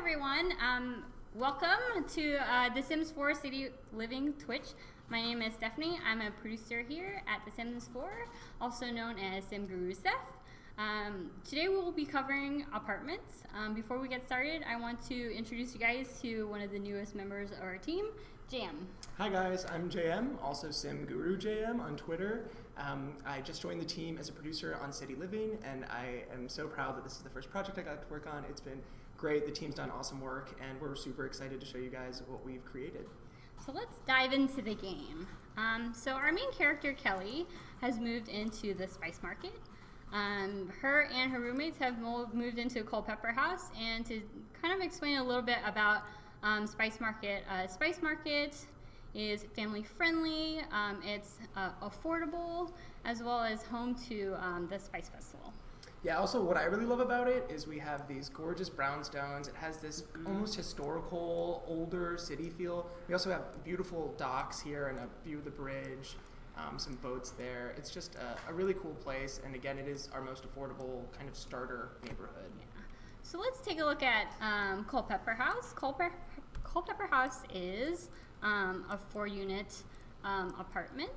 everyone. Welcome to The Sims 4 City Living Twitch. My name is Stephanie. I'm a producer here at The Sims 4, also known as Sim Guru Steph. Today we will be covering apartments. Before we get started, I want to introduce you guys to one of the newest members of our team, JM. Hi guys, I'm JM, also Sim Guru JM on Twitter. I just joined the team as a producer on City Living, and I am so proud that this is the first project I got to work on. It's been great. The team's done awesome work, and we're super excited to show you guys what we've created. So let's dive into the game. So our main character, Kelly, has moved into the spice market. Her and her roommates have moved into Cultivated House, and to kind of explain a little bit about Spice Market. Spice Market is family friendly, it's affordable, as well as home to the Spice Festival. Yeah, also what I really love about it is we have these gorgeous brownstones. It has this almost historical, older city feel. We also have beautiful docks here and a view of the bridge, some boats there. It's just a really cool place, and again, it is our most affordable kind of starter neighborhood. Yeah. So let's take a look at Cultivated House. Cultivated House is a 4-unit apartment,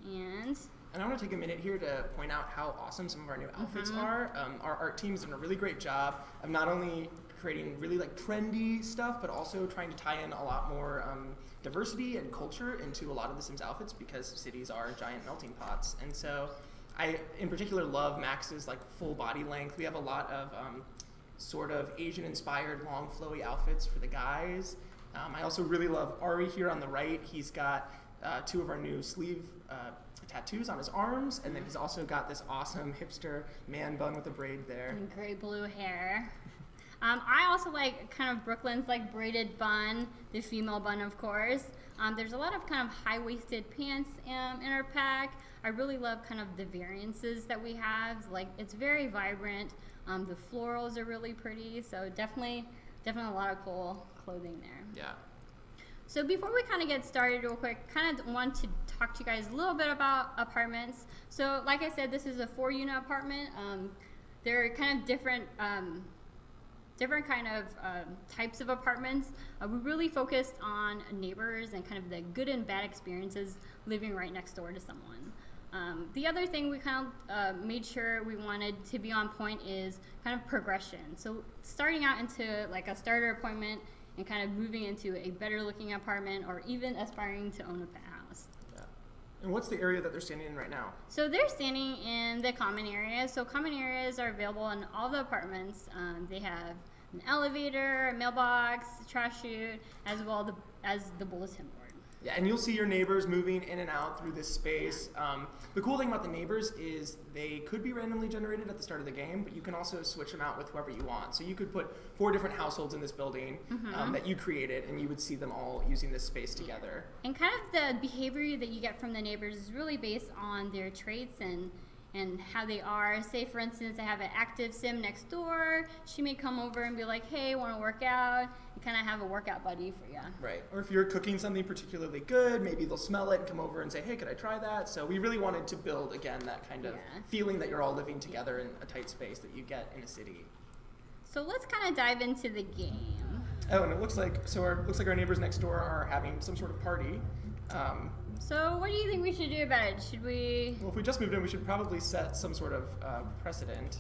and I want to take a minute here to point out how awesome some of our new outfits are. Our art team's done a really great job of not only creating really trendy stuff, but also trying to tie in a lot more diversity and culture into a lot of the Sims outfits, because cities are giant melting pots. And so I, in particular, love Max's full body length. We have a lot of sort of Asian-inspired long flowy outfits for the guys. I also really love Ari here on the right. He's got 2 of our new sleeve tattoos on his arms, and then he's also got this awesome hipster man bun with a braid there. And gray blue hair. I also like kind of Brooklyn's braided bun, the female bun, of course. There's a lot of kind of high-waisted pants in our pack. I really love kind of the variances that we have. It's very vibrant. The florals are really pretty, so definitely a lot of cool clothing there. Yeah. So before we kind of get started real quick, kind of want to talk to you guys a little bit about apartments. So like I said, this is a 4-unit apartment. There are kind of different kind of types of apartments. We really focused on neighbors and kind of the good and bad experiences living right next door to someone. The other thing we kind of made sure we wanted to be on point is kind of progression. So starting out into a starter apartment and kind of moving into a better looking apartment, or even aspiring to own a penthouse. Yeah. And what's the area that they're standing in right now? So they're standing in the common areas. So common areas are available in all the apartments. They have an elevator, a mailbox, a trash chute, as well as the bulletin board. Yeah, and you'll see your neighbors moving in and out through this space. The cool thing about the neighbors is they could be randomly generated at the start of the game, but you can also switch them out with whoever you want. So you could put 4 different households in this building that you created, and you would see them all using this space together. And kind of the behavior that you get from the neighbors is really based on their traits and how they are. Say, for instance, I have an active sim next door. She may come over and be like, hey, want to work out? And kind of have a workout buddy for you. Right. Or if you're cooking something particularly good, maybe they'll smell it and come over and say, hey, could I try that? So we really wanted to build, again, that kind of feeling that you're all living together in a tight space that you get in a city. So let's kind of dive into the game. Oh, and it looks like our neighbors next door are having some sort of party. So what do you think we should do about it? Should we... Well, if we just moved in, we should probably set some sort of precedent.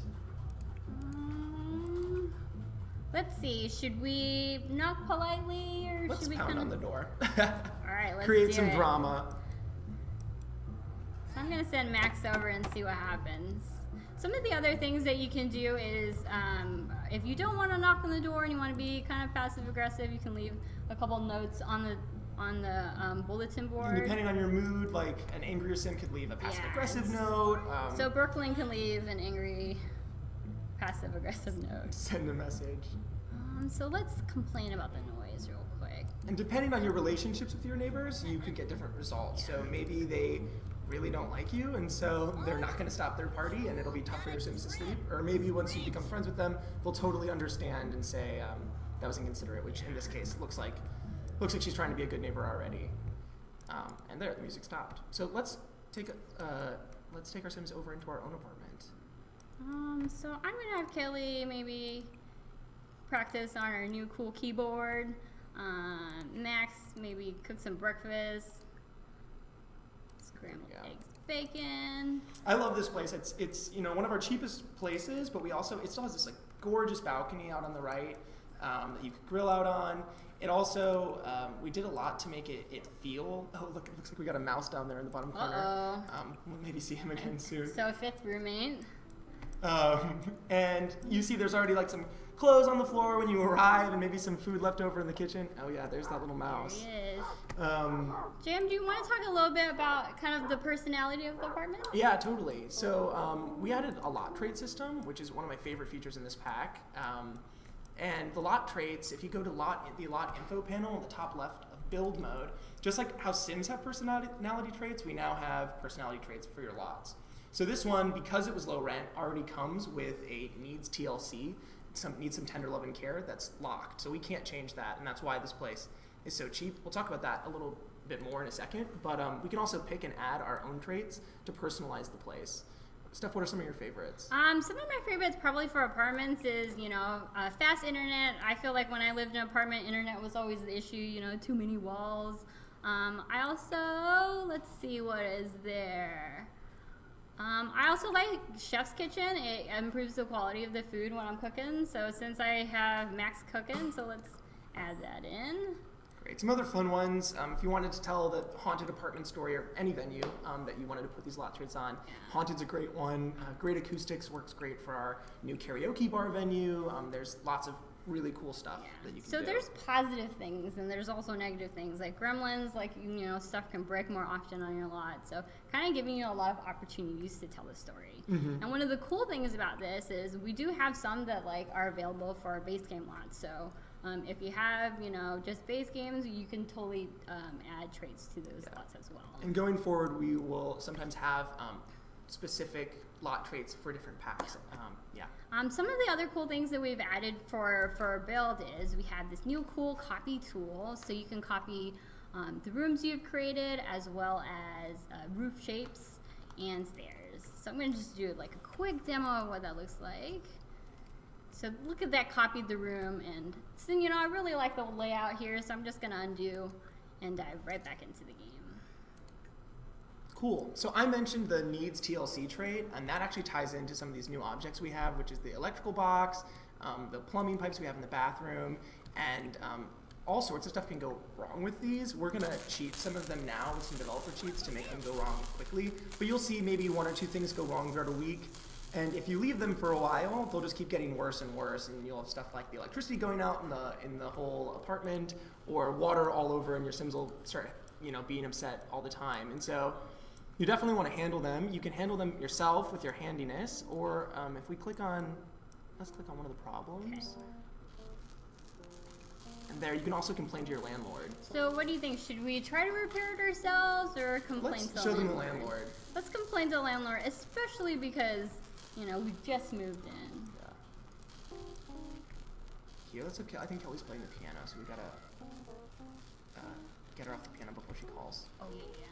Let's see. Should we knock politely, or let's should we pound on the door? All right, let's create do some it. drama. So I'm gonna send Max over and see what happens. Some of the other things that you can do is, if you don't want to knock on the door and you want to be kind of passive aggressive, you can leave a couple notes on the bulletin board. And depending on your mood, an angrier sim could leave a passive-aggressive note. So Brooklyn can leave an angry, passive-aggressive note. Send a message. So let's complain about the noise real quick. And depending on your relationships with your neighbors, you could get different results. So maybe they really don't like you, and so they're not going to stop their party, and it'll be tough for your sims to sleep. Or maybe once you become friends with them, they'll totally understand and say that was inconsiderate, which in this case looks like she's trying to be a good neighbor already. And there, the music stopped. So let's take our sims over into our own apartment. So I'm gonna have Kelly maybe practice on our new cool keyboard. Max, maybe cook some breakfast. Scrambled eggs, bacon. I love this place. It's one of our cheapest places, but it still has this like gorgeous balcony out on the right that you could grill out on. It also, we did a lot to make it feel, look, it looks like we got a mouse down there in the bottom corner. We'll maybe see him again soon. So a fifth roommate. And you see there's already like some clothes on the floor when you arrive and maybe some food left over in the kitchen. Oh yeah, there's that little mouse. There he is. Jam, do you want to talk a little bit about kind of the personality of the apartment? Yeah, totally. So we added a lot trait system, which is one of my favorite features in this pack. And the lot traits, if you go to the lot info panel in the top left of build mode, just like how Sims have personality traits, we now have personality traits for your lots. So this one, because it was low rent, already comes with a needs TLC, needs some tender love and care that's locked. So we can't change that, and that's why this place is so cheap. We'll talk about that a little bit more in a second, but we can also pick and add our own traits to personalize the place. Steph, what are some of your favorites? Some of my favorites probably for apartments is, fast internet. I feel like when I lived in an apartment, internet was always the issue, too many walls. I also, let's see what is there. I also like Chef's Kitchen. It improves the quality of the food when I'm cooking. So since I have Max cooking, so let's add that in. Great. Some other fun ones. If you wanted to tell the haunted apartment story or any venue that you wanted to put these lot traits on, Haunted's a great one. Great acoustics works great for our new karaoke bar venue. There's lots of really cool stuff that you can do. So there's positive things and there's also negative things like gremlins, like stuff can break more often on your lot. So kind of giving you a lot of opportunities to tell the story. Mm-hmm. And one of the cool things about this is we do have some that are available for our base game lots. So if you have, just base games, you can totally add traits to those lots as well. And going forward, we will sometimes have specific lot traits for different packs. Some of the other cool things that we've added for our build is we have this new cool copy tool, so you can copy the rooms you've created as well as roof shapes and stairs. So I'm going to just do a quick demo of what that looks like. So look at that, copied the room, and so, I really like the layout here, so I'm just going to undo and dive right back into the game. Cool. So I mentioned the needs TLC trait, and that actually ties into some of these new objects we have, which is the electrical box, the plumbing pipes we have in the bathroom, and all sorts of stuff can go wrong with these. We're going to cheat some of them now with some developer cheats to make them go wrong quickly, but you'll see maybe one or two things go wrong throughout a week. And if you leave them for a while, they'll just keep getting worse and worse, and you'll have stuff like the electricity going out in the whole apartment, or water all over, and your Sims will start, being upset all the time. And so you definitely want to handle them. You can handle them yourself with your handiness, or if we let's click on one of the problems. And there, you can also complain to your landlord. So what do you think? Should we try to repair it ourselves or complain to the landlord? Let's show them the landlord. Let's complain to the landlord, especially because we just moved in. Yeah. Here, I think Kelly's playing the piano, so we gotta get her off the piano before she calls. Oh yeah.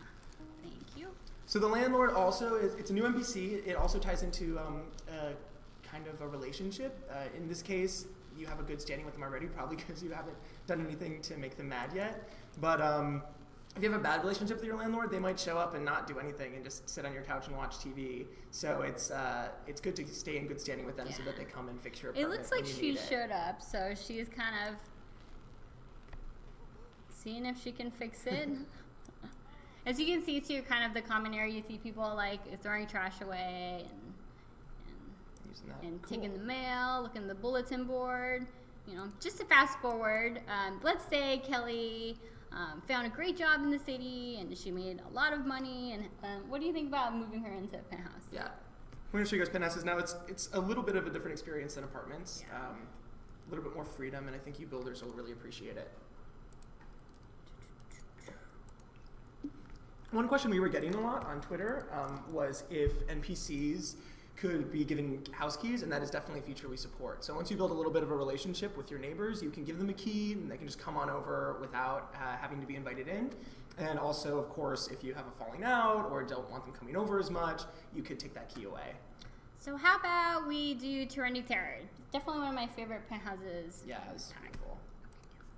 Thank you. So the landlord also it's a new NPC. It also ties into kind of a relationship. In this case, you have a good standing with them already, probably because you haven't done anything to make them mad yet. But if you have a bad relationship with your landlord, they might show up and not do anything and just sit on your couch and watch TV. So it's good to stay in good standing with them so that they come and fix your apartment. It looks like she showed up, so she's kind of seeing if she can fix it. As you can see too, kind of the common area, you see people throwing trash away and Cool. taking the mail, looking at the bulletin board. Just to fast forward, let's say Kelly found a great job in the city and she made a lot of money. And what do you think about moving her into a penthouse? Yeah, I'm going to show you guys penthouses now. It's a little bit of a different experience than apartments. Yeah. A little bit more freedom, and I think you builders will really appreciate it. One question we were getting a lot on Twitter was if NPCs could be given house keys, and that is definitely a feature we support. So once you build a little bit of a relationship with your neighbors, you can give them a key, and they can just come on over without having to be invited in. And also, of course, if you have a falling out or don't want them coming over as much, you could take that key away. So how about we do Serenity Terror? Definitely one of my favorite penthouses. Yeah, it's beautiful.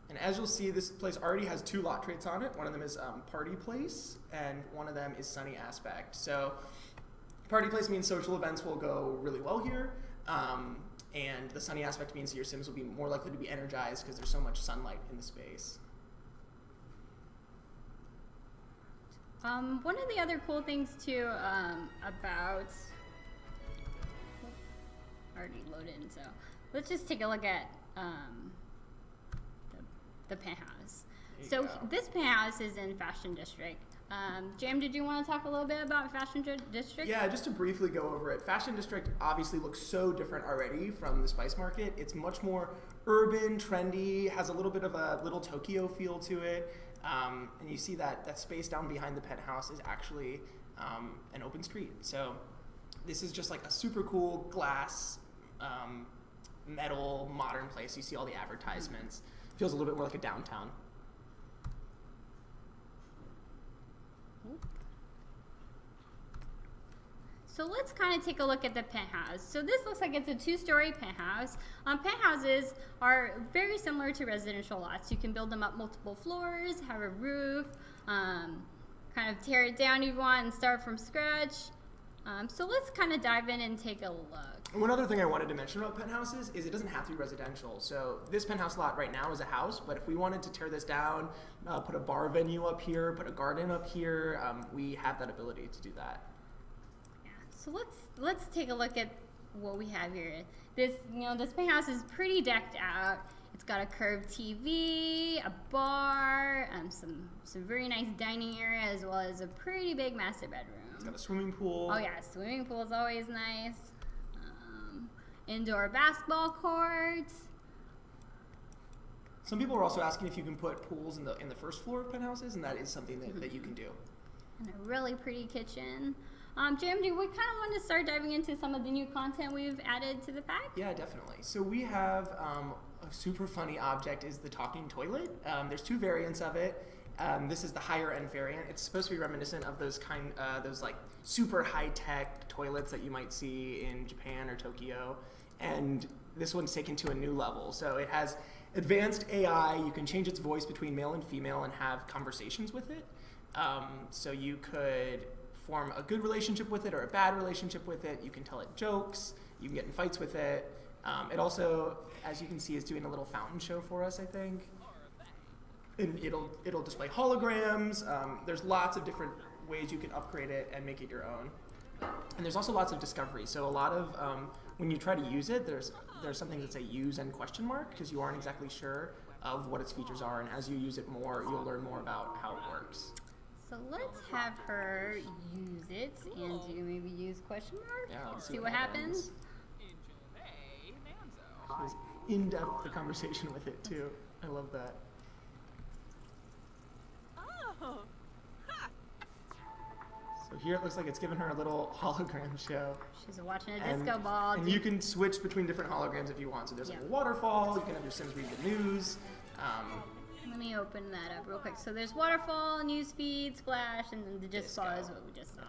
And as you'll see, this place already has 2 lot traits on it. One of them is Party Place, and one of them is Sunny Aspect. So Party Place means social events will go really well here, and the Sunny Aspect means that your Sims will be more likely to be energized because there's so much sunlight in the space. One of the other cool things too about already loaded, so let's just take a look at the penthouse. So this penthouse is in Fashion District. Jam, did you want to talk a little bit about Fashion District? Yeah, just to briefly go over it. Fashion District obviously looks so different already from the Spice Market. It's much more urban, trendy, has a little bit of a little Tokyo feel to it. And you see that space down behind the penthouse is actually an open street. So this is just like a super cool glass, metal, modern place. You see all the advertisements. Feels a little bit more like a downtown. So let's kind of take a look at the penthouse. So this looks like it's a 2-story penthouse. Penthouses are very similar to residential lots. You can build them up multiple floors, have a roof, kind of tear it down if you want and start from scratch. So let's kind of dive in and take a look. One other thing I wanted to mention about penthouses is it doesn't have to be residential. So this penthouse lot right now is a house, but if we wanted to tear this down, put a bar venue up here, put a garden up here, we have that ability to do that. So let's take a look at what we have here. This penthouse is pretty decked out. It's got a curved TV, a bar, some very nice dining area, as well as a pretty big master bedroom. It's got a swimming pool. Oh yeah, swimming pool is always nice. Indoor basketball courts. Some people are also asking if you can put pools in the first floor of penthouses, and that is something that you can do. And a really pretty kitchen. Jam, do we kind of want to start diving into some of the new content we've added to the pack? Yeah, definitely. So we have a super funny object is the talking toilet. There's 2 variants of it. This is the higher end variant. It's supposed to be reminiscent of those like super high tech toilets that you might see in Japan or Tokyo. And this one's taken to a new level. So it has advanced AI. You can change its voice between male and female and have conversations with it. So you could form a good relationship with it or a bad relationship with it. You can tell it jokes. You can get in fights with it. It also, as you can see, is doing a little fountain show for us, I think. And it'll display holograms. There's lots of different ways you can upgrade it and make it your own. And there's also lots of discovery. So a lot of when you try to use it, there's something that say use and question mark because you aren't exactly sure of what its features are. And as you use it more, you'll learn more about how it works. So let's have her use it and do maybe use question mark. Yeah, let's see what happens. She's in-depth the conversation with it too. I love that. So here it looks like it's giving her a little hologram show. She's watching a disco ball. And you can switch between different holograms if you want. So there's like a waterfall. You can have your Sims read the news. Let me open that up real quick. So there's waterfall, newsfeed, splash, and then the disco is what we just saw.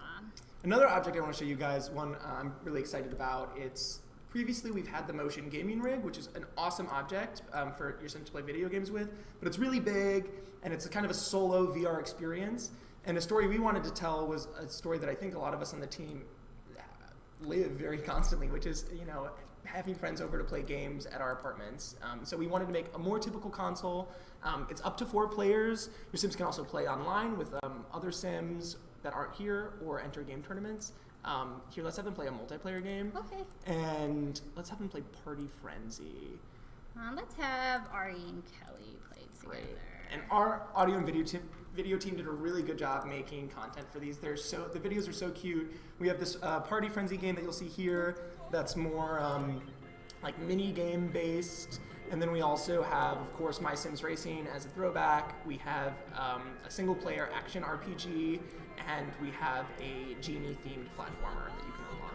Another object I want to show you guys, one I'm really excited about. It's previously we've had the motion gaming rig, which is an awesome object for your Sims to play video games with, but it's really big and it's a kind of a solo VR experience. And a story we wanted to tell was a story that I think a lot of us on the team live very constantly, which is, having friends over to play games at our apartments. So we wanted to make a more typical console. It's up to 4 players. Your Sims can also play online with other Sims that aren't here or enter game tournaments. Here, let's have them play a multiplayer game. Okay. And let's have them play Party Frenzy. Let's have Ari and Kelly play together. Great. And our audio and video team did a really good job making content for these. The videos are so cute. We have this Party Frenzy game that you'll see here that's more like mini game based. And then we also have, of course, My Sims Racing as a throwback. We have a single player action RPG, and we have a genie themed platformer that you can unlock.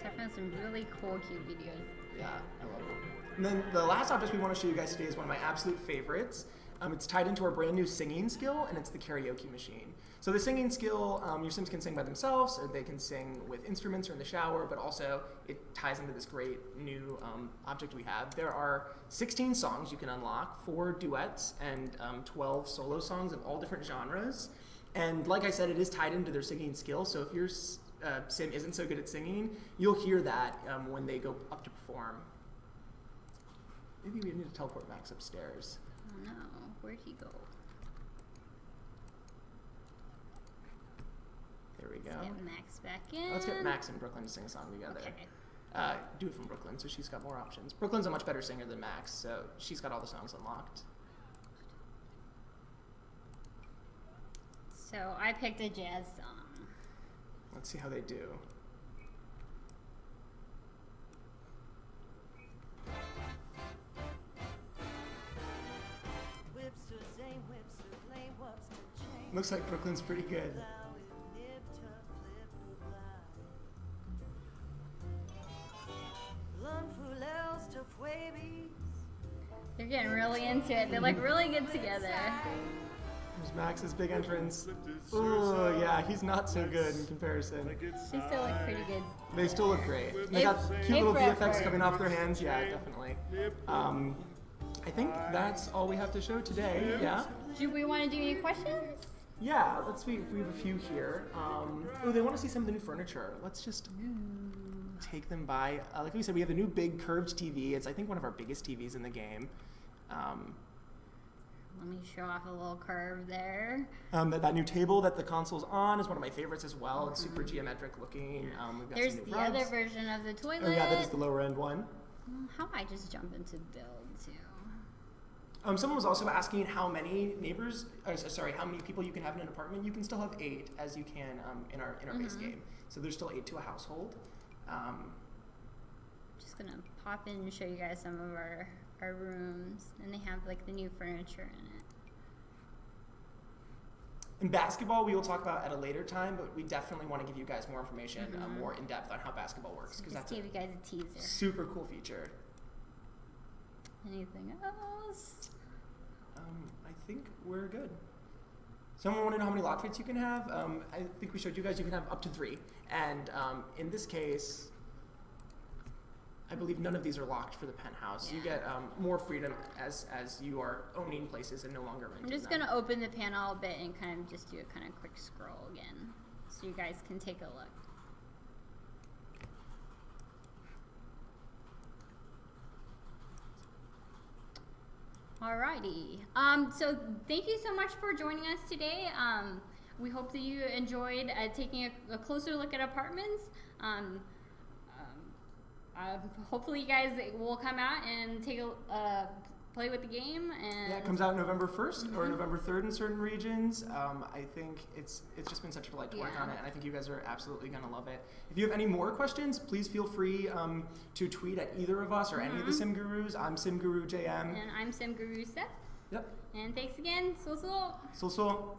Definitely some really cool, cute videos. Yeah, I love it. And then the last object we want to show you guys today is one of my absolute favorites. It's tied into our brand new singing skill, and it's the karaoke machine. So the singing skill, your Sims can sing by themselves, or they can sing with instruments or in the shower, but also it ties into this great new object we have. There are 16 songs you can unlock, 4 duets, and 12 solo songs of all different genres. And like I said, it is tied into their singing skill, so if your Sim isn't so good at singing, you'll hear that when they go up to perform. Maybe we need to teleport Max upstairs. Oh no, where'd he go? There we go. Let's get Max back in. Let's get Max and Brooklyn to sing a song together. Okay. Do it from Brooklyn, so she's got more options. Brooklyn's a much better singer than Max, so she's got all the songs unlocked. So I picked a jazz song. Let's see how they do. Looks like Brooklyn's pretty good. They're getting really into it. They're like really good together. There's Max's big entrance. Oh yeah, he's not so good in comparison. They still look pretty good. They still look great. They got cute little VFX coming off their hands. Yeah, definitely. I think that's all we have to show today. Yeah. Do we want to do any questions? Yeah. Let's see. We have a few here. Oh, they want to see some of the new furniture. Let's just take them by. Like we said, we have a new big curved TV. It's I think one of our biggest TVs in the game. Let me show off a little curve there. That new table that the console's on is one of my favorites as well. It's super geometric looking. We've got There's some new the rugs. other version of the toilet. Oh yeah, that is the lower end one. How about I just jump into build too? Someone was also asking how many neighbors, how many people you can have in an apartment. You can still have 8 as you can in our base game. So there's still 8 to a household. Just gonna pop in and show you guys some of our rooms, and they have like the new furniture in it. In basketball, we will talk about at a later time, but we definitely want to give you guys more information, more in depth on how basketball works, because that's gave you guys a teaser. Super cool feature. Anything else? I think we're good. Someone wanted to know how many lock fits you can have. I think we showed you guys you can have up to 3, and in this case, I believe none of these are locked for the penthouse. Yeah. You get more freedom as you are owning places and no longer renting I'm just them. gonna open the panel a bit and kind of just do a kind of quick scroll again, so you guys can take a look. Alrighty. So thank you so much for joining us today. We hope that you enjoyed taking a closer look at apartments. Hopefully you guys will come out and take a play with the game. And yeah, it comes out November 1st or November 3rd in certain regions. I think it's just been such a delight to work on it, and I think you guys are absolutely going to love it. If you have any more questions, please feel free to tweet at either of us or any of the Sim Gurus. I'm Sim Guru JM. And I'm Sim Guru Seth. Yep. And thanks again. So. So.